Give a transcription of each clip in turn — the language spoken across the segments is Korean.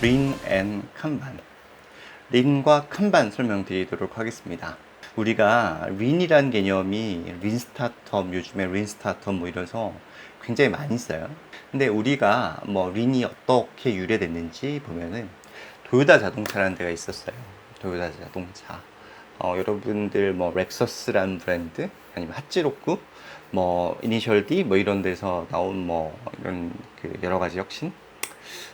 린 앤 kanban. 린과 kanban 설명드리도록 하겠습니다. 우리가 린이라는 개념이 린 스타트업, 요즘에 린 스타트업 뭐 이래서 굉장히 많이 써요. 근데 우리가 뭐 린이 어떻게 유래됐는지 보면은 도요타 자동차라는 데가 있었어요. 도요타 자동차. 여러분들 뭐 렉서스라는 브랜드, 아니면 핫지로크, 뭐 이니셜 D 뭐 이런 데서 나온 뭐 이런 그 여러 가지 혁신,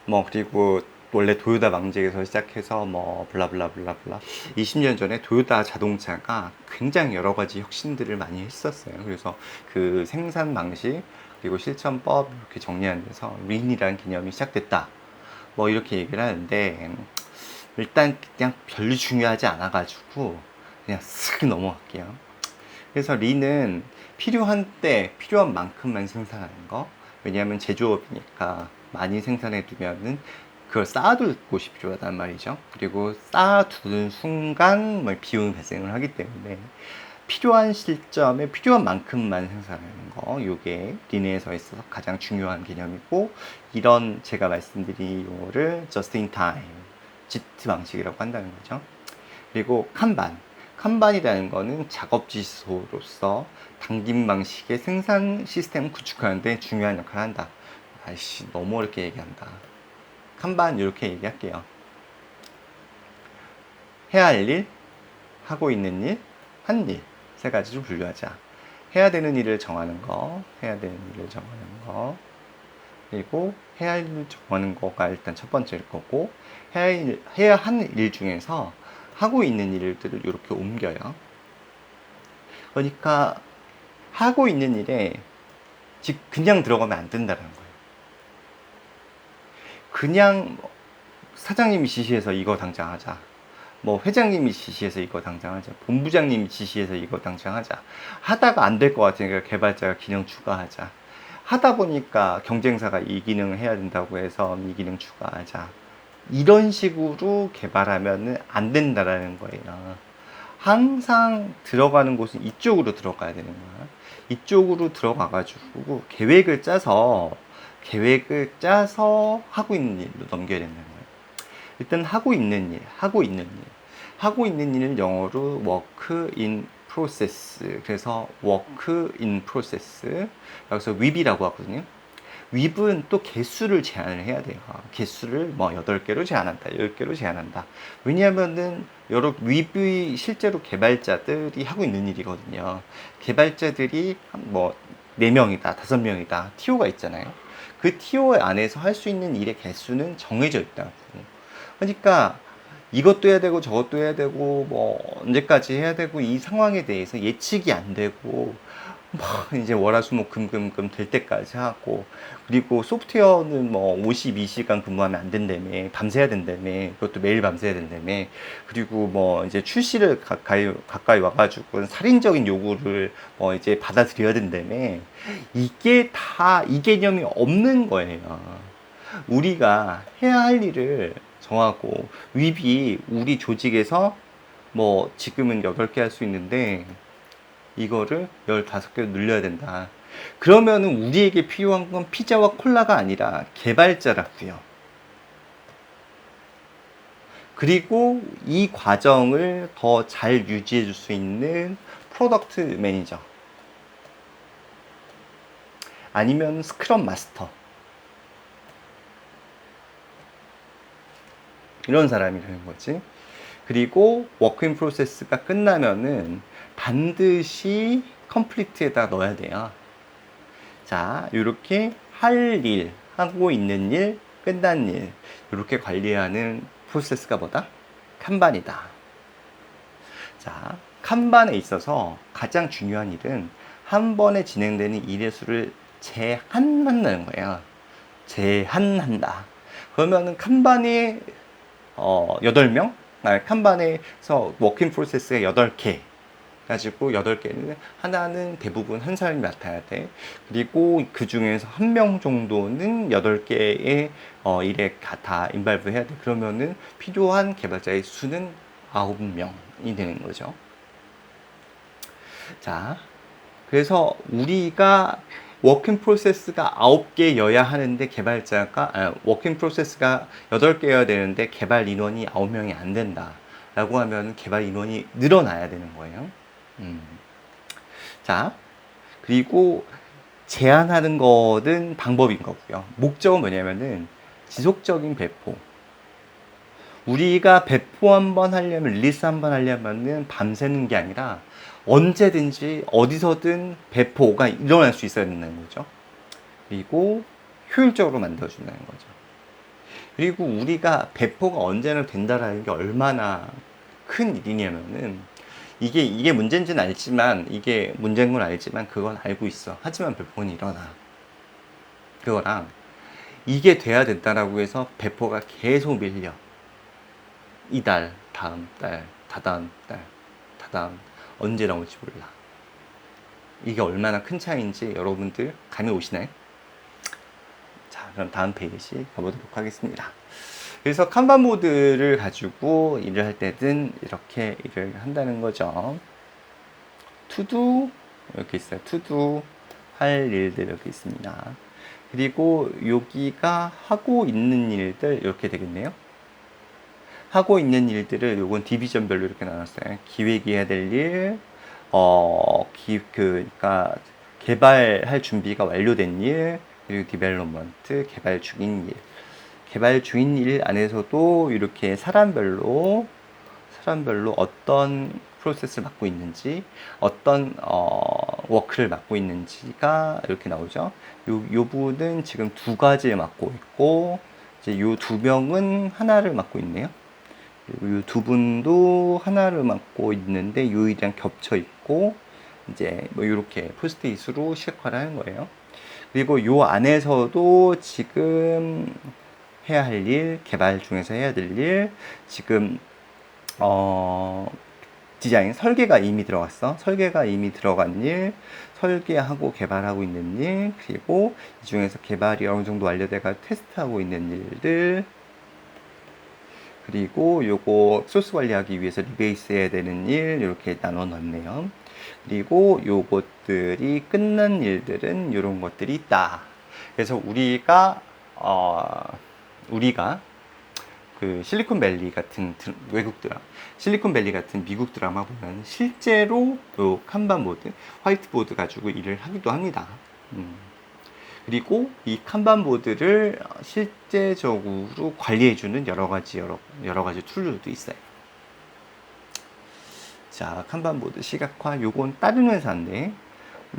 뭐 그리고 원래 도요타 망직에서 시작해서 뭐 블라블라블라블라 20년 전에 도요타 자동차가 굉장히 여러 가지 혁신들을 많이 했었어요. 그래서 그 생산 방식 그리고 실천법 이렇게 정리하는 데서 린이라는 개념이 시작됐다, 뭐 이렇게 얘기를 하는데, 일단 그냥 별로 중요하지 않아 가지고 그냥 쓱 넘어갈게요. 그래서 린은 필요한 때 필요한 만큼만 생산하는 거. 왜냐하면 제조업이니까 많이 생산해 두면은 그걸 쌓아둘 곳이 필요하단 말이죠. 그리고 쌓아두는 순간 뭐 비용이 발생을 하기 때문에 필요한 시점에 필요한 만큼만 생산하는 거, 요게 린에서 있어서 가장 중요한 개념이고, 이런 제가 말씀드린 용어를 just in time, JIT 방식이라고 한다는 거죠. 그리고 칸반이라는 거는 작업 지소로서 당김 방식의 생산 시스템을 구축하는데 중요한 역할을 한다. 아이씨, 너무 어렵게 얘기한다. 칸반 이렇게 얘기할게요. 해야 할 일, 하고 있는 일, 한 일, 세 가지로 분류하자. 해야 되는 일을 정하는 거, 해야 되는 일을 정하는 거, 그리고 해야 할 일을 정하는 거가 일단 첫 번째일 거고, 해야 하는 일 중에서 하고 있는 일들을 이렇게 옮겨요. 그러니까 하고 있는 일에 즉 그냥 들어가면 안 된다는 거예요. 그냥 사장님이 지시해서 이거 당장 하자, 뭐 회장님이 지시해서 이거 당장 하자, 본부장님이 지시해서 이거 당장 하자, 하다가 안 될 것 같으니까 개발자가 기능 추가하자, 하다 보니까 경쟁사가 이 기능을 해야 된다고 해서 이 기능 추가하자, 이런 식으로 개발하면 안 된다라는 거예요. 항상 들어가는 곳은 이쪽으로 들어가야 되는 거야. 이쪽으로 들어가가지고 계획을 짜서 하고 있는 일로 넘겨야 된다는 거예요. 일단 하고 있는 일을 영어로 work in process. 그래서 work in process. 여기서 WIP이라고 하거든요. 윗은 또 개수를 제한을 해야 돼요. 개수를 뭐 8개로 제한한다, 10개로 제한한다. 왜냐하면은 여러 윗이 실제로 개발자들이 하고 있는 일이거든요. 개발자들이 뭐 4명이다, 5명이다, TO가 있잖아요. 그 TO 안에서 할 수 있는 일의 개수는 정해져 있다고. 그러니까 이것도 해야 되고 저것도 해야 되고 뭐 언제까지 해야 되고, 이 상황에 대해서 예측이 안 되고 뭐 이제 월화수목금금금 될 때까지 하고, 그리고 소프트웨어는 뭐 52시간 근무하면 안 된다며, 밤새야 된다며, 그것도 매일 밤새야 된다며, 그리고 뭐 이제 출시를 가까이 와가지고 살인적인 요구를 뭐 이제 받아들여야 된다며, 이게 다 이 개념이 없는 거예요. 우리가 해야 할 일을 정하고, 윗이 우리 조직에서 뭐 지금은 8개 할 수 있는데 이거를 15개로 늘려야 된다. 그러면은 우리에게 필요한 건 피자와 콜라가 아니라 개발자라고요. 그리고 이 과정을 더 잘 유지해 줄 수 있는 프로덕트 매니저, 아니면 스크럼 마스터, 이런 사람이 되는 거지. 그리고 워크인 프로세스가 끝나면은 반드시 컴플리트에다 넣어야 돼요. 자, 이렇게 할 일, 하고 있는 일, 끝난 일, 이렇게 관리하는 프로세스가 뭐다? 칸반이다. 자, 칸반에 있어서 가장 중요한 일은 한 번에 진행되는 일의 수를 제한한다는 거예요. 제한한다. 그러면은 칸반이 8명? 칸반에서 워킹 프로세스가 8개 가지고, 8개는 하나는 대부분 한 사람이 맡아야 돼. 그리고 그 중에서 한 명 정도는 8개의 일에 다 인발브 해야 돼. 그러면은 필요한 개발자의 수는 9명이 되는 거죠. 자, 그래서 우리가 워킹 프로세스가 9개여야 하는데 워킹 프로세스가 8개여야 되는데 개발 인원이 9명이 안 된다 라고 하면 개발 인원이 늘어나야 되는 거예요. 자, 그리고 제한하는 것은 방법인 거고요. 목적은 뭐냐면은 지속적인 배포. 우리가 배포 한번 하려면, 릴리스 한번 하려면은 밤새는 게 아니라 언제든지 어디서든 배포가 일어날 수 있어야 된다는 거죠. 그리고 효율적으로 만들어준다는 거죠. 그리고 우리가 배포가 언제나 된다라는 게 얼마나 큰 일이냐면은 이게 문제인지는 알지만, 이게 문제인 건 알지만 그건 알고 있어. 하지만 배포는 일어나. 그거랑 이게 돼야 된다라고 해서 배포가 계속 밀려. 이달, 다음 달, 다다음 달, 다다음 언제 나올지 몰라. 이게 얼마나 큰 차이인지 여러분들 감이 오시나요? 자, 그럼 다음 페이지 가보도록 하겠습니다. 그래서 칸반 보드를 가지고 일을 할 때는 이렇게 일을 한다는 거죠. 투두 이렇게 있어요. 투두 할 일들 이렇게 있습니다. 그리고 여기가 하고 있는 일들 이렇게 되겠네요. 하고 있는 일들을 요건 디비전별로 이렇게 나눴어요. 기획이 해야 될 일, 그러니까 개발할 준비가 완료된 일, 그리고 디벨롭먼트, 개발 중인 일. 개발 중인 일 안에서도 이렇게 사람별로 어떤 프로세스를 맡고 있는지, 어떤 워크를 맡고 있는지가 이렇게 나오죠. 요 분은 지금 2가지를 맡고 있고, 이제 요 2명은 하나를 맡고 있네요. 그리고 이 2분도 하나를 맡고 있는데 요 일이랑 겹쳐 있고, 이제 뭐 이렇게 포스트잇으로 시각화를 하는 거예요. 그리고 요 안에서도 지금 해야 할 일, 개발 중에서 해야 될 일, 지금 디자인, 설계가 이미 들어갔어. 설계가 이미 들어간 일, 설계하고 개발하고 있는 일, 그리고 이 중에서 개발이 어느 정도 완료돼가 테스트하고 있는 일들, 그리고 요거 소스 관리하기 위해서 리베이스 해야 되는 일 이렇게 나눠 놨네요. 그리고 요것들이 끝난 일들은 이런 것들이 있다. 그래서 우리가 그 실리콘밸리 같은 외국 드라마, 실리콘밸리 같은 미국 드라마 보면 실제로 요 칸반보드, 화이트보드 가지고 일을 하기도 합니다. 그리고 이 칸반보드를 실제적으로 관리해주는 여러 가지 툴들도 있어요. 자, 칸반보드 시각화, 요건 다른 회사인데,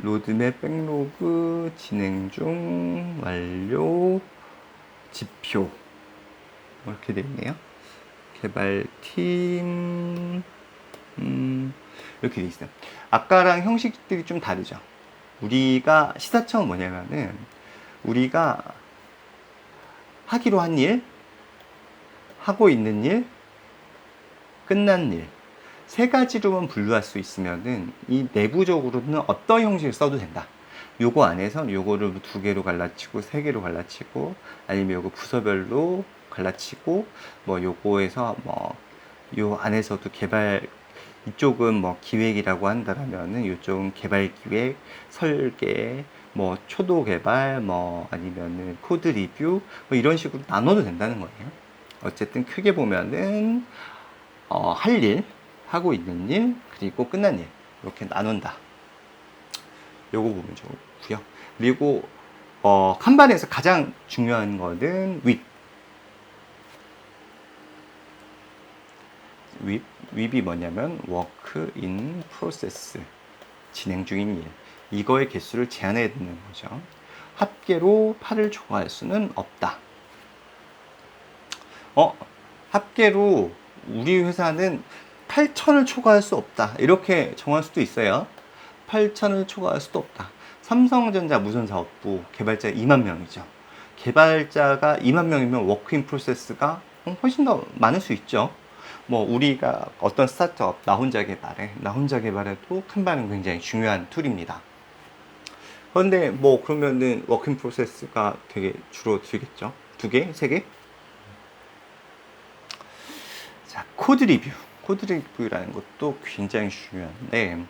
로드맵, 백로그, 진행 중, 완료, 지표. 이렇게 되어 있네요. 개발팀, 이렇게 되어 있어요. 아까랑 형식들이 좀 다르죠. 우리가 시사청은 뭐냐면은, 우리가 하기로 한 일, 하고 있는 일, 끝난 일, 3가지로만 분류할 수 있으면은 이 내부적으로는 어떤 형식을 써도 된다. 요거 안에서 요거를 2개로 갈라치고 3개로 갈라치고, 아니면 요거 부서별로 갈라치고, 뭐 요거에서 뭐 요 안에서도 개발, 이쪽은 뭐 기획이라고 한다면은 이쪽은 개발 기획, 설계, 뭐 초도 개발, 뭐 아니면은 코드 리뷰, 뭐 이런 식으로 나눠도 된다는 거예요. 어쨌든 크게 보면은 할 일, 하고 있는 일, 그리고 끝난 일 이렇게 나눈다. 요거 보면 좋고요. 그리고 칸반에서 가장 중요한 거는 윗이 뭐냐면 work in process, 진행 중인 일. 이거의 개수를 제한해야 되는 거죠. 합계로 8을 초과할 수는 없다. 합계로 우리 회사는 8,000을 초과할 수 없다. 이렇게 정할 수도 있어요. 8,000을 초과할 수도 없다. 삼성전자 무선사업부 개발자 2만 명이죠. 개발자가 2만 명이면 워크인 프로세스가 훨씬 더 많을 수 있죠. 뭐 우리가 어떤 스타트업 나 혼자 개발해도 칸반은 굉장히 중요한 툴입니다. 그런데 뭐 그러면은 워킹 프로세스가 되게 줄어들겠죠. 2개? 3개? 자, 코드 리뷰라는 것도 굉장히 중요한데,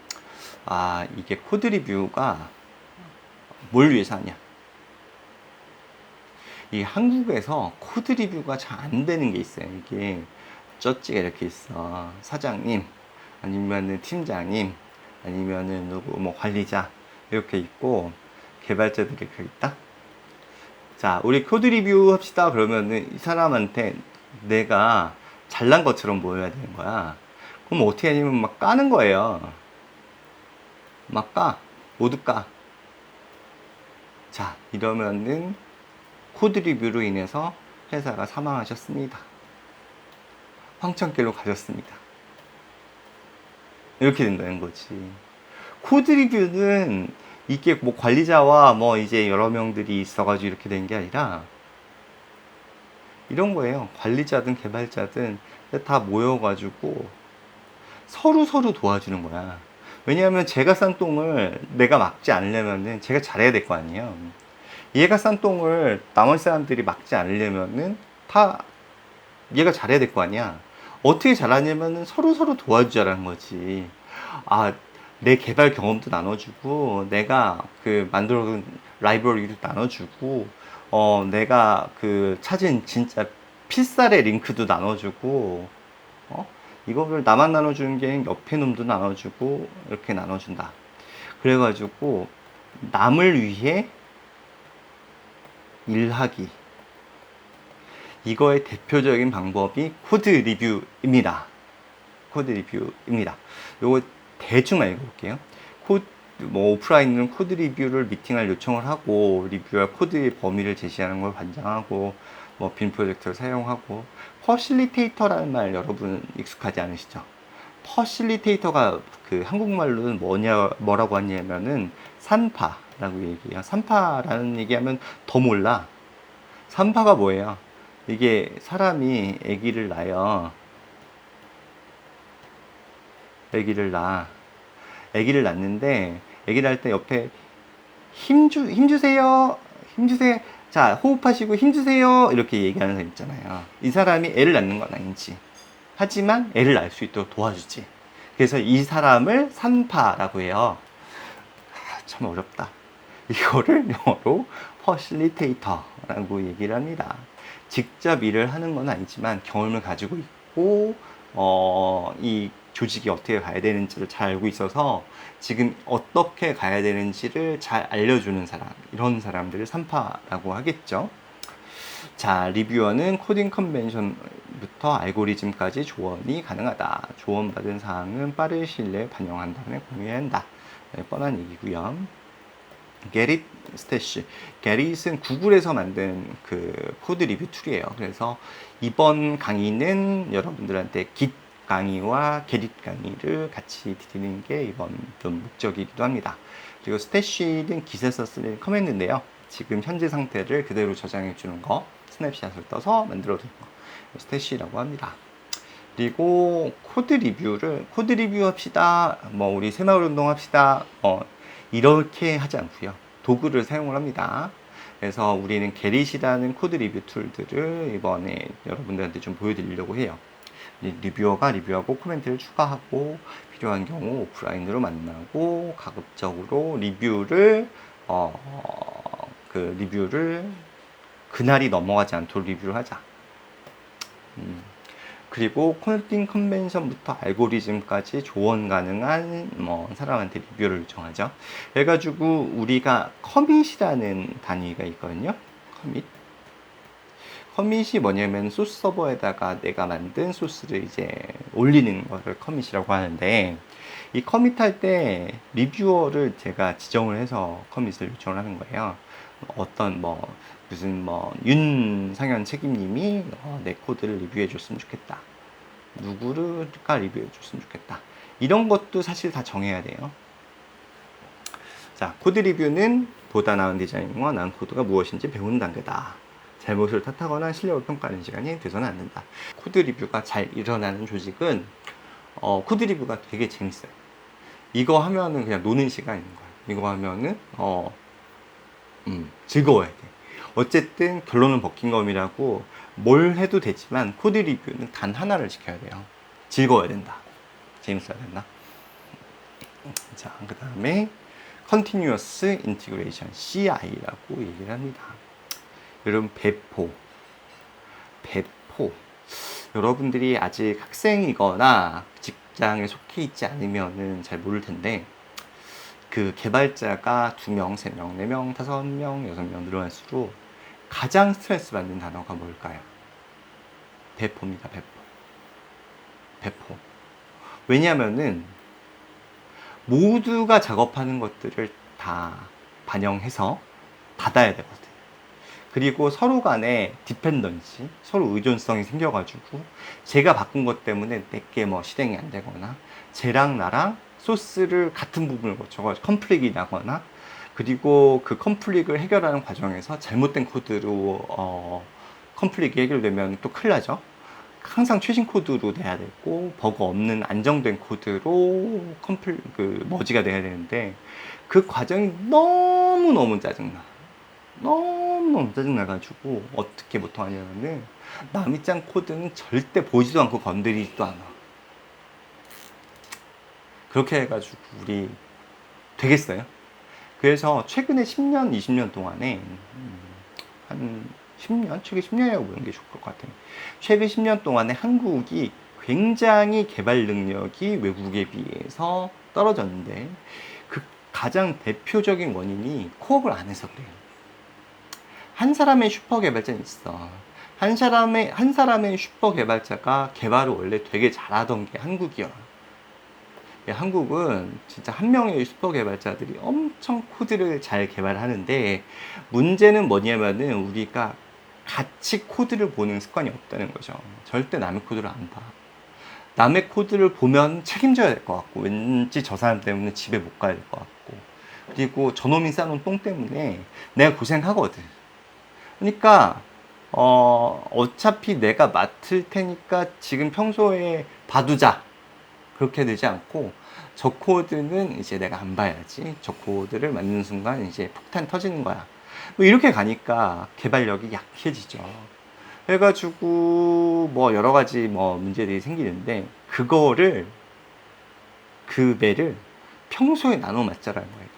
이게 코드 리뷰가 뭘 위해서 하냐? 이 한국에서 코드 리뷰가 잘 안 되는 게 있어요. 이게 쩌찌가 이렇게 있어. 사장님, 아니면은 팀장님, 아니면은 누구, 뭐 관리자, 이렇게 있고, 개발자들이 이렇게 있다? 자, 우리 코드 리뷰 합시다. 그러면은 이 사람한테 내가 잘난 것처럼 보여야 되는 거야. 그럼 어떻게 하냐면 막 까는 거예요. 막 까. 모두 까. 자, 이러면은 코드 리뷰로 인해서 회사가 사망하셨습니다. 황천길로 가셨습니다. 이렇게 된다는 거지. 코드 리뷰는 이게 뭐 관리자와 뭐 이제 여러 명들이 있어가지고 이렇게 된 게 아니라 이런 거예요. 관리자든 개발자든 다 모여가지고 서로 도와주는 거야. 왜냐하면 제가 싼 똥을 내가 막지 않으려면은 제가 잘해야 될 거 아니에요. 얘가 싼 똥을 나머지 사람들이 막지 않으려면은 다 얘가 잘해야 될 거 아니야. 어떻게 잘하냐면은 서로 도와주자라는 거지. 아, 내 개발 경험도 나눠주고, 내가 그 만들어둔 라이브러리도 나눠주고, 내가 그 찾은 진짜 필살의 링크도 나눠주고, 이거를 나만 나눠주는 게 아니라 옆에 놈도 나눠주고, 이렇게 나눠준다. 그래가지고, 남을 위해 일하기. 이거의 대표적인 방법이 코드 리뷰입니다. 코드 리뷰입니다. 요거 대충 읽어볼게요. 뭐 오프라인은 코드 리뷰를 미팅할 요청을 하고 리뷰할 코드의 범위를 제시하는 걸 관장하고 뭐 빈 프로젝트를 사용하고 퍼실리테이터라는 말 여러분 익숙하지 않으시죠? 퍼실리테이터가 그 한국말로는 뭐라고 하냐면은 산파라고 얘기해요. 산파라는 얘기하면 더 몰라. 산파가 뭐예요? 이게 사람이 아기를 낳아요. 아기를 낳는데 아기를 낳을 때 옆에 힘주세요. 자, 호흡하시고 힘주세요. 이렇게 얘기하는 사람 있잖아요. 이 사람이 애를 낳는 건 아니지. 하지만 애를 낳을 수 있도록 도와주지. 그래서 이 사람을 산파라고 해요. 참 어렵다. 이거를 영어로 퍼실리테이터라고 얘기를 합니다. 직접 일을 하는 건 아니지만 경험을 가지고 있고 이 조직이 어떻게 가야 되는지를 잘 알고 있어서 지금 어떻게 가야 되는지를 잘 알려주는 사람, 이런 사람들을 산파라고 하겠죠. 자, 리뷰어는 코딩 컨벤션부터 알고리즘까지 조언이 가능하다. 조언받은 사항은 빠른 시일 내에 반영한 다음에 공유해야 한다. 네, 뻔한 얘기고요. 게릿 스태시. 게릿은 구글에서 만든 그 코드 리뷰 툴이에요. 그래서 이번 강의는 여러분들한테 git 강의와 게릿 강의를 같이 드리는 게 이번 좀 목적이기도 합니다. 그리고 스태시는 깃에서 쓰는 커맨드인데요. 지금 현재 상태를 그대로 저장해 주는 거, 스냅샷을 떠서 만들어 두는 거, 스태시라고 합니다. 그리고 코드 리뷰 합시다. 뭐 우리 새마을 운동 합시다. 이렇게 하지 않고요. 도구를 사용을 합니다. 그래서 우리는 게릿이라는 코드 리뷰 툴들을 이번에 여러분들한테 좀 보여드리려고 해요. 리뷰어가 리뷰하고 코멘트를 추가하고 필요한 경우 오프라인으로 만나고 가급적으로 리뷰를 그날이 넘어가지 않도록 리뷰를 하자. 그리고 코딩 컨벤션부터 알고리즘까지 조언 가능한 사람한테 리뷰를 요청하죠. 그래가지고 우리가 커밋이라는 단위가 있거든요. 커밋이 뭐냐면 소스 서버에다가 내가 만든 소스를 이제 올리는 것을 커밋이라고 하는데, 이 커밋할 때 리뷰어를 제가 지정을 해서 커밋을 요청을 하는 거예요. 어떤 무슨 윤상현 책임님이 내 코드를 리뷰해 줬으면 좋겠다. 누구가 리뷰해 줬으면 좋겠다. 이런 것도 사실 다 정해야 돼요. 자, 코드 리뷰는 보다 나은 디자인과 나은 코드가 무엇인지 배우는 단계다. 잘못을 탓하거나 실력을 평가하는 시간이 돼서는 안 된다. 코드 리뷰가 잘 일어나는 조직은 코드 리뷰가 되게 재밌어요. 이거 하면은 그냥 노는 시간인 거예요. 이거 하면은 즐거워야 돼. 어쨌든 결론은 버킹엄이라고 뭘 해도 되지만 코드 리뷰는 단 하나를 지켜야 돼요. 즐거워야 된다. 재밌어야 된다. 자, 그 다음에 Continuous Integration, CI라고 얘기를 합니다. 여러분, 배포. 여러분들이 아직 학생이거나 직장에 속해 있지 않으면은 잘 모를 텐데, 그 개발자가 2명, 3명, 4명, 5명, 6명 늘어날수록 가장 스트레스 받는 단어가 뭘까요? 배포입니다, 배포. 왜냐면은 모두가 작업하는 것들을 다 반영해서 받아야 되거든. 그리고 서로 간에 디펜던시, 서로 의존성이 생겨가지고 제가 바꾼 것 때문에 내게 뭐 실행이 안 되거나 쟤랑 나랑 소스를 같은 부분을 거쳐가지고 컴플릭이 나거나 그리고 그 컴플릭을 해결하는 과정에서 잘못된 코드로 컴플릭이 해결되면 또 큰일 나죠. 항상 최신 코드로 돼야 되고 버그 없는 안정된 코드로 머지가 돼야 되는데 그 과정이 너무너무 짜증나. 너무너무 짜증나가지고 어떻게 보통 하냐면은 남이 짠 코드는 절대 보지도 않고 건드리지도 않아. 그렇게 해가지고 우리 되겠어요? 그래서 최근에 10년, 20년 동안에 한 10년? 최근 10년이라고 보는 게 좋을 것 같아요. 최근 10년 동안에 한국이 굉장히 개발 능력이 외국에 비해서 떨어졌는데 그 가장 대표적인 원인이 코업을 안 해서 그래요. 한 사람의 슈퍼 개발자는 있어. 한 사람의 슈퍼 개발자가 개발을 원래 되게 잘하던 게 한국이야. 한국은 진짜 한 명의 슈퍼 개발자들이 엄청 코드를 잘 개발하는데 문제는 뭐냐면은 우리가 같이 코드를 보는 습관이 없다는 거죠. 절대 남의 코드를 안 봐. 남의 코드를 보면 책임져야 될 것 같고 왠지 저 사람 때문에 집에 못 가야 될 것 같고 그리고 저놈이 싸놓은 똥 때문에 내가 고생하거든. 그러니까 어차피 내가 맡을 테니까 지금 평소에 봐두자. 그렇게 되지 않고 저 코드는 이제 내가 안 봐야지. 저 코드를 만드는 순간 이제 폭탄 터지는 거야. 뭐 이렇게 가니까 개발력이 약해지죠. 해가지고 뭐 여러 가지 뭐 문제들이 생기는데 그 배를 평소에 나눠 맞자라는 거예요.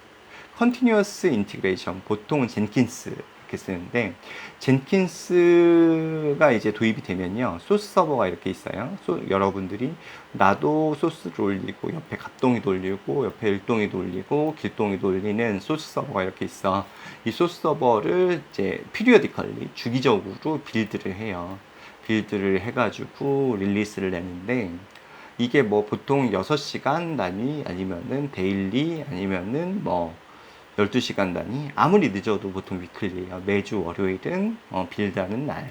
컨티뉴어스 인티그레이션, 보통은 젠킨스 이렇게 쓰는데 젠킨스가 이제 도입이 되면요 소스 서버가 이렇게 있어요. 여러분들이 나도 소스를 올리고 옆에 갑동이 돌리고 옆에 일동이 돌리고 길동이 돌리는 소스 서버가 이렇게 있어. 이 소스 서버를 이제 피리어디컬리 주기적으로 빌드를 해요. 빌드를 해가지고 릴리스를 내는데 이게 뭐 보통 6시간 단위 아니면은 데일리 아니면은 뭐 12시간 단위, 아무리 늦어도 보통 위클리예요. 매주 월요일은 빌드하는 날.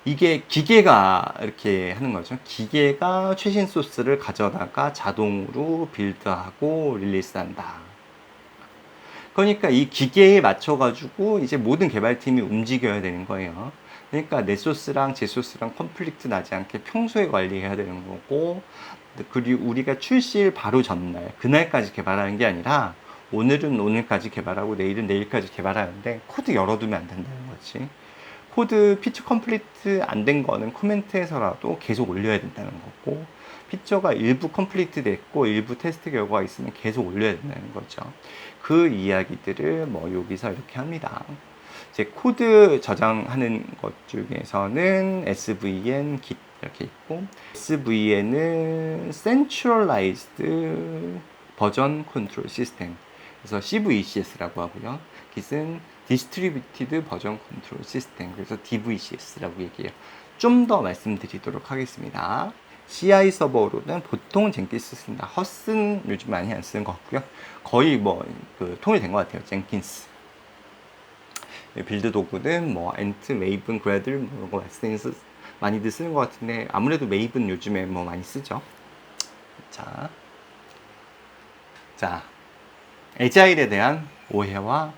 이게 기계가 이렇게 하는 거죠. 기계가 최신 소스를 가져다가 자동으로 빌드하고 릴리스한다. 그러니까 이 기계에 맞춰가지고 이제 모든 개발팀이 움직여야 되는 거예요. 그러니까 내 소스랑 제 소스랑 컨플릭트 나지 않게 평소에 관리해야 되는 거고, 그리고 우리가 출시일 바로 전날, 그날까지 개발하는 게 아니라 오늘은 오늘까지 개발하고 내일은 내일까지 개발하는데 코드 열어두면 안 된다는 거지. 코드 피처 컴플리트 안 된 거는 코멘트에서라도 계속 올려야 된다는 거고, 피처가 일부 컴플리트 됐고 일부 테스트 결과가 있으면 계속 올려야 된다는 거죠. 그 이야기들을 뭐 여기서 이렇게 합니다. 이제 코드 저장하는 것 중에서는 SVN, Git 이렇게 있고, SVN은 Centralized Version Control System, 그래서 CVCS라고 하고요. Git은 Distributed Version Control System, 그래서 DVCS라고 얘기해요. 좀 더 말씀드리도록 하겠습니다. CI 서버로는 보통 젠킨스 쓴다. 허스는 요즘 많이 안 쓰는 것 같고요. 거의 뭐 통일된 것 같아요. 젠킨스. 빌드 도구는 뭐 엔트, 메이븐, 그래들 뭐 이런 거 많이들 쓰는 것 같은데 아무래도 메이븐 요즘에 뭐 많이 쓰죠. 자, 에자일에 대한 오해와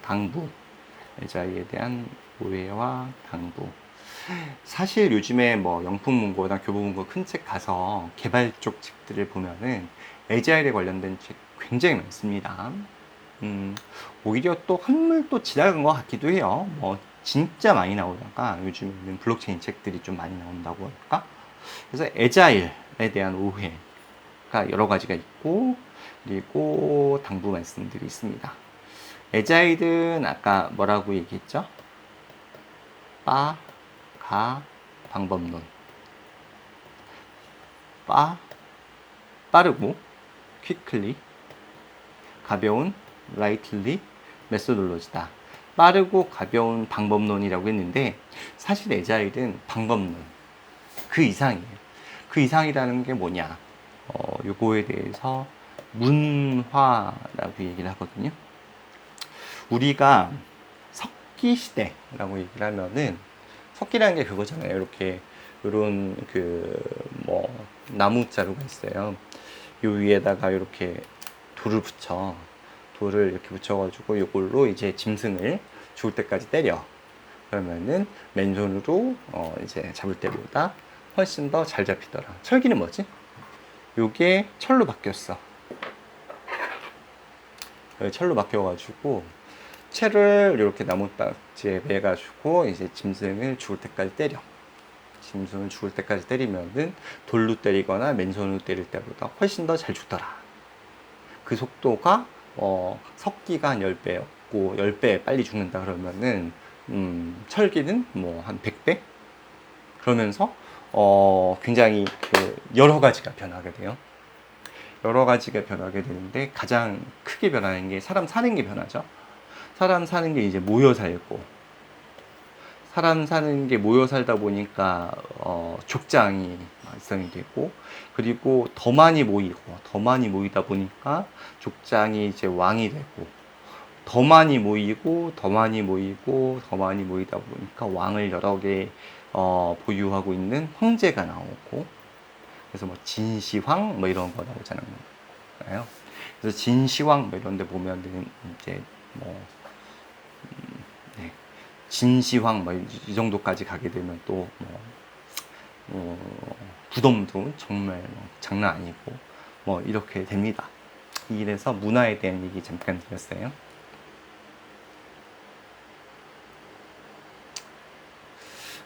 당부. 에자일에 대한 오해와 당부. 사실 요즘에 뭐 영풍문고나 교보문고 큰 책 가서 개발 쪽 책들을 보면은 에자일에 관련된 책 굉장히 많습니다. 오히려 또 한물 또 지나간 것 같기도 해요. 뭐 진짜 많이 나오다가 요즘에는 블록체인 책들이 좀 많이 나온다고 할까? 그래서 에자일에 대한 오해. 여러 가지가 있고, 그리고 당부 말씀들이 있습니다. 에자일은 아까 뭐라고 얘기했죠? 빠, 가, 방법론. 빠르고, quickly, 가벼운, lightly, 메소돌로지다. 빠르고 가벼운 방법론이라고 했는데, 사실 에자일은 방법론, 그 이상이에요. 그 이상이라는 게 뭐냐? 요거에 대해서 문화라고 얘기를 하거든요. 우리가 석기 시대라고 얘기를 하면은, 석기라는 게 그거잖아요. 이렇게 요런 나무 자루가 있어요. 요 위에다가 이렇게 돌을 이렇게 붙여가지고 요걸로 이제 짐승을 죽을 때까지 때려. 그러면은 맨손으로 이제 잡을 때보다 훨씬 더 잘 잡히더라. 철기는 뭐지? 요게 철로 바뀌었어. 철로 바뀌어가지고 채를 이렇게 나뭇가지에 매가지고 이제 짐승을 죽을 때까지 때려. 짐승을 죽을 때까지 때리면은 돌로 때리거나 맨손으로 때릴 때보다 훨씬 더 잘 죽더라. 그 속도가 석기가 한 10배였고 10배 빨리 죽는다 그러면은 철기는 뭐 한 100배? 그러면서 굉장히 여러 가지가 변하게 돼요. 여러 가지가 변하게 되는데 가장 크게 변하는 게 사람 사는 게 변하죠. 사람 사는 게 이제 모여 살고, 사람 사는 게 모여 살다 보니까 족장이 발생이 되고, 그리고 더 많이 모이다 보니까 족장이 이제 왕이 되고, 더 많이 모이고 더 많이 모이고 더 많이 모이다 보니까 왕을 여러 개 보유하고 있는 황제가 나오고, 그래서 뭐 진시황 뭐 이런 거 나오잖아요. 그래서 진시황 뭐 이런 데 보면은 이제 뭐 네. 진시황 뭐 이 정도까지 가게 되면 또 부dom도 정말 장난 아니고 뭐 이렇게 됩니다. 이래서 문화에 대한 얘기 잠깐 드렸어요.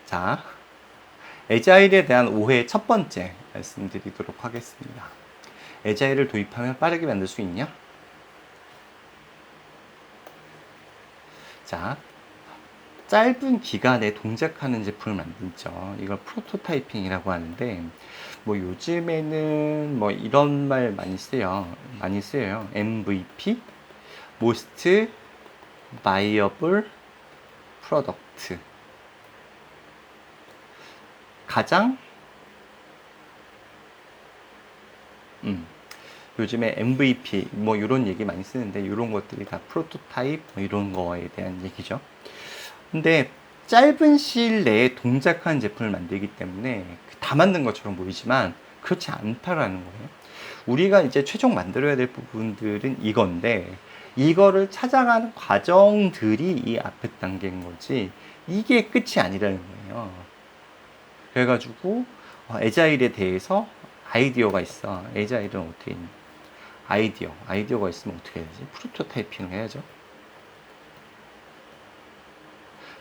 자, 에자일에 대한 오해 첫 번째 말씀드리도록 하겠습니다. 에자일을 도입하면 빠르게 만들 수 있냐? 자, 짧은 기간에 동작하는 제품을 만들죠. 이걸 프로토타이핑이라고 하는데, 뭐 요즘에는 뭐 이런 말 많이 써요. MVP, Most Viable Product. 가장 요즘에 MVP 뭐 이런 얘기 많이 쓰는데, 이런 것들이 다 프로토타입 뭐 이런 거에 대한 얘기죠. 근데 짧은 시일 내에 동작한 제품을 만들기 때문에 다 만든 것처럼 보이지만 그렇지 않다라는 거예요. 우리가 이제 최종 만들어야 될 부분들은 이건데, 이거를 찾아가는 과정들이 이 앞에 단계인 거지 이게 끝이 아니라는 거예요. 그래가지고 에자일에 대해서 아이디어가 있어. 에자일은 어떻게 있냐? 아이디어가 있으면 어떻게 해야 되지? 프로토타이핑을 해야죠.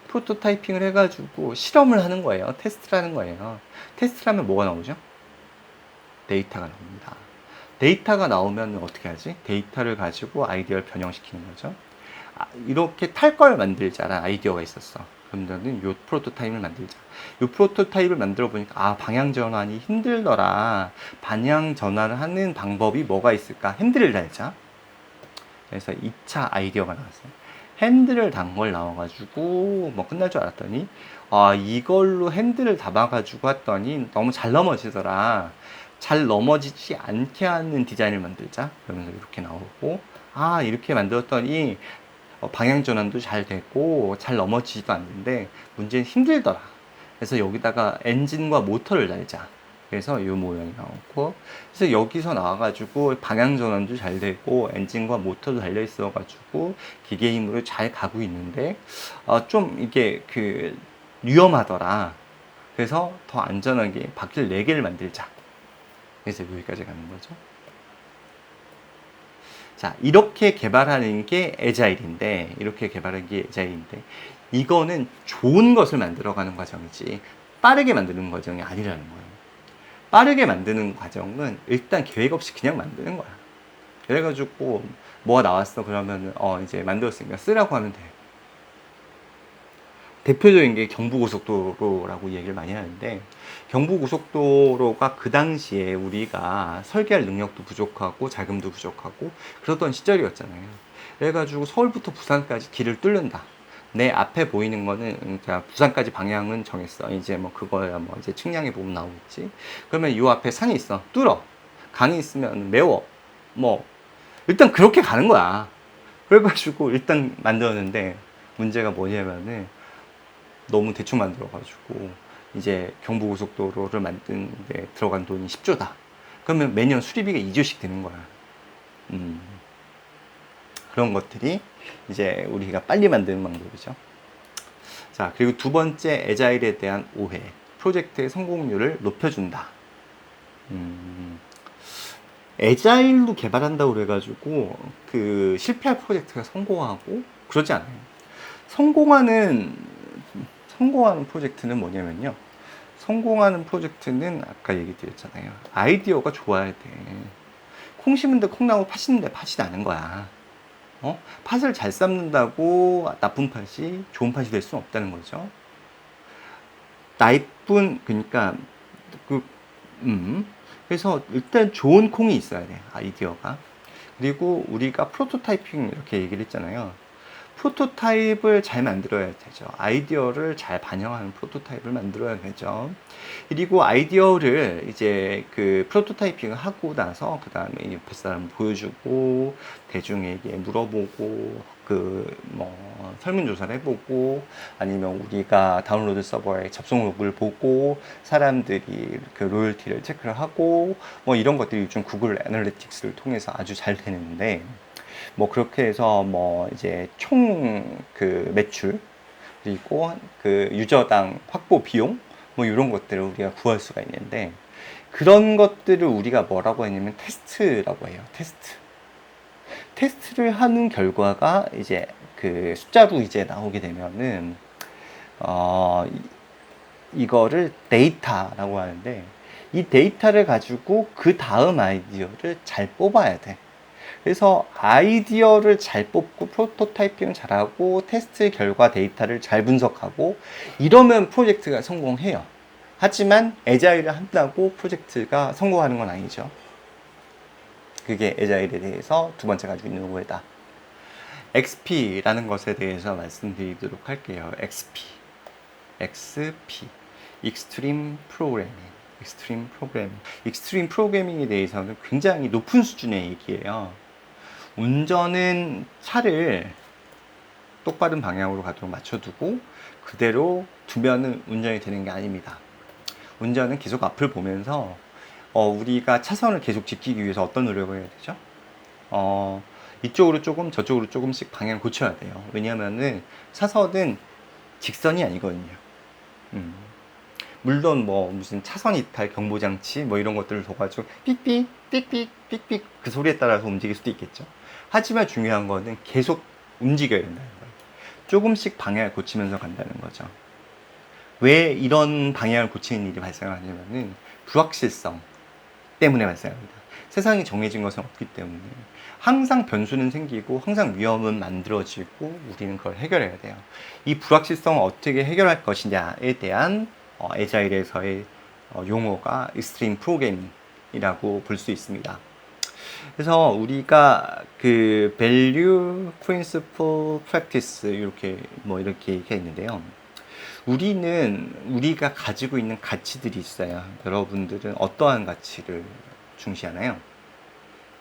프로토타이핑을 해가지고 실험을 하는 거예요. 테스트를 하는 거예요. 테스트를 하면 뭐가 나오죠? 데이터가 나옵니다. 데이터가 나오면 어떻게 하지? 데이터를 가지고 아이디어를 변형시키는 거죠. 이렇게 탈 걸 만들자라는 아이디어가 있었어. 그러면은 요 프로토타입을 만들자. 요 프로토타입을 만들어 보니까 방향 전환이 힘들더라. 방향 전환을 하는 방법이 뭐가 있을까? 핸들을 달자. 그래서 2차 아이디어가 나왔어요. 핸들을 단 걸 나와가지고 뭐 끝날 줄 알았더니 이걸로 핸들을 담아가지고 했더니 너무 잘 넘어지더라. 잘 넘어지지 않게 하는 디자인을 만들자. 그러면서 이렇게 나오고, 이렇게 만들었더니 방향 전환도 잘 되고 잘 넘어지지도 않는데 문제는 힘들더라. 그래서 여기다가 엔진과 모터를 달자. 그래서 이 모양이 나오고, 그래서 여기서 나와가지고 방향 전환도 잘 되고 엔진과 모터도 달려 있어가지고 기계 힘으로 잘 가고 있는데 좀 이게 위험하더라. 그래서 더 안전하게 바퀴를 4개를 만들자. 그래서 여기까지 가는 거죠. 자, 이렇게 개발하는 게 에자일인데, 이거는 좋은 것을 만들어가는 과정이지 빠르게 만드는 과정이 아니라는 거예요. 빠르게 만드는 과정은 일단 계획 없이 그냥 만드는 거야. 그래가지고 뭐가 나왔어 그러면 이제 만들었으니까 쓰라고 하면 돼. 대표적인 게 경부고속도로라고 얘기를 많이 하는데, 경부고속도로가 그 당시에 우리가 설계할 능력도 부족하고 자금도 부족하고 그러던 시절이었잖아요. 그래가지고 서울부터 부산까지 길을 뚫는다. 내 앞에 보이는 거는, 자, 부산까지 방향은 정했어. 이제 뭐 그거야 뭐 이제 측량해 보면 나오겠지. 그러면 이 앞에 산이 있어. 뚫어. 강이 있으면 메워. 뭐 일단 그렇게 가는 거야. 그래가지고 일단 만들었는데, 문제가 뭐냐면은 너무 대충 만들어가지고 이제 경부고속도로를 만드는데 들어간 돈이 10조다. 그러면 매년 수리비가 2조씩 되는 거야. 음, 그런 것들이 이제 우리가 빨리 만드는 방법이죠. 자, 그리고 두 번째, 애자일에 대한 오해. 프로젝트의 성공률을 높여준다. 애자일로 개발한다고 그래가지고 그 실패할 프로젝트가 성공하고 그러지 않아요. 성공하는 프로젝트는 뭐냐면요. 성공하는 프로젝트는 아까 얘기 드렸잖아요. 아이디어가 좋아야 돼. 콩 심은데 콩 나고 팥 심는데 팥이 나는 거야. 팥을 잘 삶는다고 나쁜 팥이 좋은 팥이 될 수는 없다는 거죠. 그러니까 그 그래서 일단 좋은 콩이 있어야 돼. 아이디어가. 그리고 우리가 프로토타이핑 이렇게 얘기를 했잖아요. 프로토타입을 잘 만들어야 되죠. 아이디어를 잘 반영하는 프로토타입을 만들어야 되죠. 그리고 아이디어를 이제 그 프로토타이핑을 하고 나서 그 다음에 옆에 사람 보여주고 대중에게 물어보고 그 뭐 설문조사를 해보고 아니면 우리가 다운로드 서버에 접속 로그를 보고 사람들이 그 로열티를 체크를 하고 뭐 이런 것들이 요즘 구글 애널리틱스를 통해서 아주 잘 되는데, 뭐 그렇게 해서 뭐 이제 총 그 매출 그리고 그 유저당 확보 비용 뭐 이런 것들을 우리가 구할 수가 있는데, 그런 것들을 우리가 뭐라고 했냐면 테스트라고 해요. 테스트를 하는 결과가 이제 그 숫자로 이제 나오게 되면은 이거를 데이터라고 하는데, 이 데이터를 가지고 그 다음 아이디어를 잘 뽑아야 돼. 그래서 아이디어를 잘 뽑고 프로토타이핑 잘하고 테스트 결과 데이터를 잘 분석하고 이러면 프로젝트가 성공해요. 하지만 애자일을 한다고 프로젝트가 성공하는 건 아니죠. 그게 애자일에 대해서 두 번째 가지고 있는 오해다. XP라는 것에 대해서 말씀드리도록 할게요. XP, Extreme Programming. 익스트림 프로그래밍에 대해서는 굉장히 높은 수준의 얘기예요. 운전은 차를 똑바른 방향으로 가도록 맞춰두고 그대로 두면은 운전이 되는 게 아닙니다. 운전은 계속 앞을 보면서 우리가 차선을 계속 지키기 위해서 어떤 노력을 해야 되죠? 이쪽으로 조금 저쪽으로 조금씩 방향을 고쳐야 돼요. 왜냐하면은 차선은 직선이 아니거든요. 물론 뭐 무슨 차선 이탈 경보장치 뭐 이런 것들을 둬가지고 삑삑 삑삑 삑삑 그 소리에 따라서 움직일 수도 있겠죠. 하지만 중요한 거는 계속 움직여야 된다는 거예요. 조금씩 방향을 고치면서 간다는 거죠. 왜 이런 방향을 고치는 일이 발생하냐면은 불확실성 때문에 발생합니다. 세상이 정해진 것은 없기 때문에 항상 변수는 생기고 항상 위험은 만들어지고 우리는 그걸 해결해야 돼요. 이 불확실성을 어떻게 해결할 것이냐에 대한 애자일에서의 용어가 익스트림 프로그래밍이라고 볼 수 있습니다. 그래서 우리가 그 value, principle, practice 이렇게 얘기가 있는데요. 우리가 가지고 있는 가치들이 있어요. 여러분들은 어떠한 가치를 중시하나요?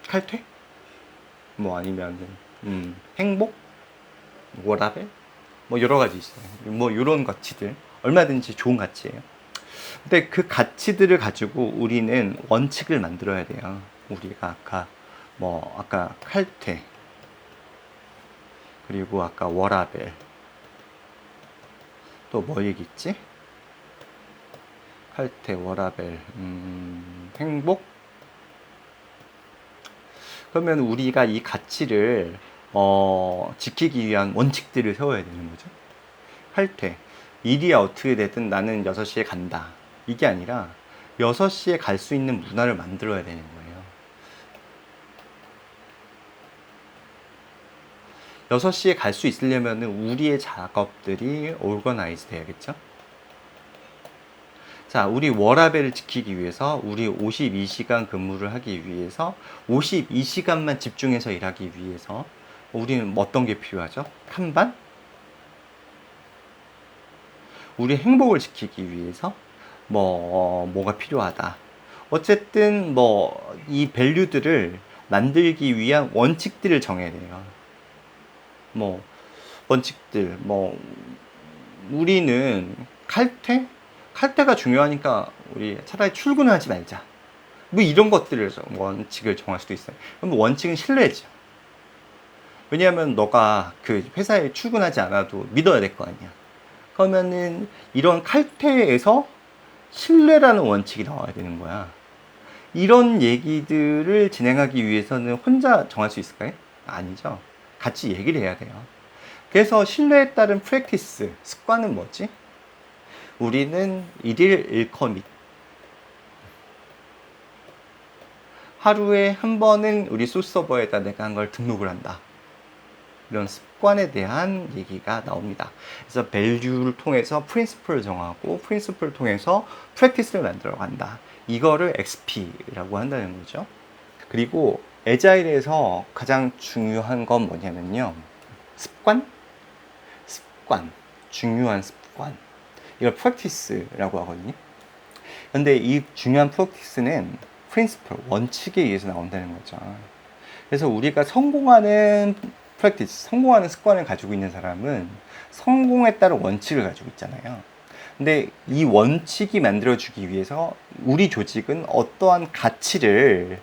칼퇴? 뭐 아니면 행복? 워라밸? 뭐 여러 가지 있어요. 뭐 이런 가치들 얼마든지 좋은 가치예요. 근데 그 가치들을 가지고 우리는 원칙을 만들어야 돼요. 우리가 아까 칼퇴, 그리고 아까 워라밸, 또 뭐 얘기했지? 칼퇴, 워라밸, 행복? 그러면 우리가 이 가치를 지키기 위한 원칙들을 세워야 되는 거죠. 칼퇴, 일이 어떻게 되든 나는 6시에 간다. 이게 아니라 6시에 갈 수 있는 문화를 만들어야 되는 거예요. 6시에 갈 수 있으려면 우리의 작업들이 오거나이즈 돼야겠죠? 자, 우리 워라밸을 지키기 위해서, 우리 52시간 근무를 하기 위해서, 52시간만 집중해서 일하기 위해서, 우리는 어떤 게 필요하죠? kanban? 우리 행복을 지키기 위해서, 뭐가 필요하다. 어쨌든, 이 밸류들을 만들기 위한 원칙들을 정해야 돼요. 원칙들, 우리는 칼퇴가 중요하니까 우리 차라리 출근하지 말자. 이런 것들을 원칙을 정할 수도 있어요. 그럼 원칙은 신뢰죠. 왜냐하면 너가 그 회사에 출근하지 않아도 믿어야 될 거 아니야. 그러면은 이런 칼퇴에서 신뢰라는 원칙이 나와야 되는 거야. 이런 얘기들을 진행하기 위해서는 혼자 정할 수 있을까요? 아니죠. 같이 얘기를 해야 돼요. 그래서 신뢰에 따른 프랙티스, 습관은 뭐지? 우리는 1일 1커밋. 하루에 한 번은 우리 소서버에다 내가 한 걸 등록을 한다. 이런 습관에 대한 얘기가 나옵니다. 그래서 밸류를 통해서 프린시플을 정하고 프린시플을 통해서 프랙티스를 만들어 간다. 이거를 XP라고 한다는 거죠. 그리고 애자일에서 가장 중요한 건 뭐냐면요. 습관, 중요한 습관. 이걸 프랙티스라고 하거든요. 근데 이 중요한 프랙티스는 프린시플, 원칙에 의해서 나온다는 거죠. 그래서 우리가 성공하는 프랙티스, 성공하는 습관을 가지고 있는 사람은 성공에 따른 원칙을 가지고 있잖아요. 근데 이 원칙이 만들어주기 위해서 우리 조직은 어떠한 가치를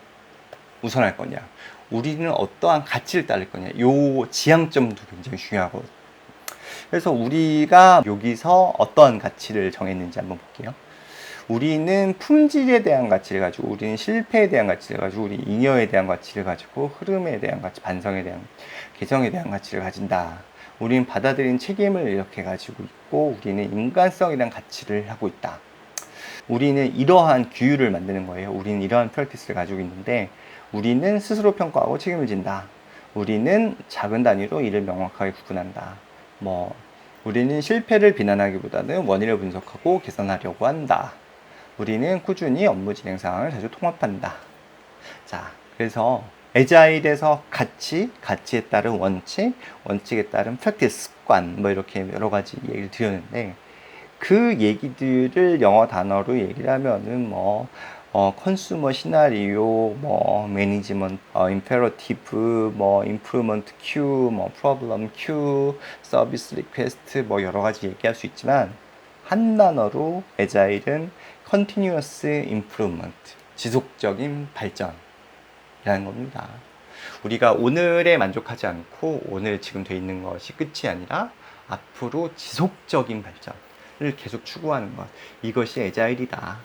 우선할 거냐, 우리는 어떠한 가치를 따를 거냐, 요 지향점도 굉장히 중요하거든요. 그래서 우리가 여기서 어떠한 가치를 정했는지 한번 볼게요. 우리는 품질에 대한 가치를 가지고, 우리는 실패에 대한 가치를 가지고, 우리 잉여에 대한 가치를 반성에 대한 가치, 개성에 대한 가치를 가진다. 우리는 받아들인 책임을 이렇게 가지고 있고, 우리는 인간성에 대한 가치를 하고 있다. 우리는 이러한 규율을 만드는 거예요. 우리는 이러한 프랙티스를 가지고 있는데, 우리는 스스로 평가하고 책임을 진다. 우리는 작은 단위로 일을 명확하게 구분한다. 우리는 실패를 비난하기보다는 원인을 분석하고 개선하려고 한다. 우리는 꾸준히 업무 진행 상황을 자주 통합한다. 자, 그래서 애자일에서 가치에 따른 원칙, 원칙에 따른 프랙티스, 습관, 이렇게 여러 가지 얘기를 드렸는데, 그 얘기들을 영어 단어로 얘기를 하면은 컨슈머 시나리오, 매니지먼트, 임페러티브, 임프루먼트 큐, 프로블럼 큐, 서비스 리퀘스트, 여러 가지 얘기할 수 있지만, 한 단어로 애자일은 continuous improvement, 지속적인 발전이라는 겁니다. 우리가 오늘에 만족하지 않고 오늘 지금 돼 있는 것이 끝이 아니라 앞으로 지속적인 발전을 계속 추구하는 것, 이것이 애자일이다.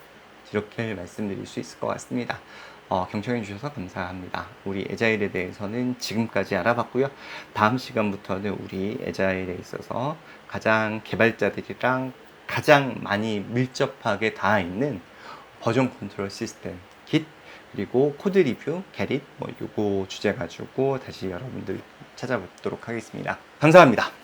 이렇게 말씀드릴 수 있을 것 같습니다. 경청해 주셔서 감사합니다. 우리 애자일에 대해서는 지금까지 알아봤고요. 다음 시간부터는 우리 애자일에 있어서 가장 개발자들이랑 가장 많이 밀접하게 닿아 있는 버전 컨트롤 시스템, Git, 그리고 코드 리뷰, 게릿, 요거 주제 가지고 다시 여러분들 찾아뵙도록 하겠습니다. 감사합니다.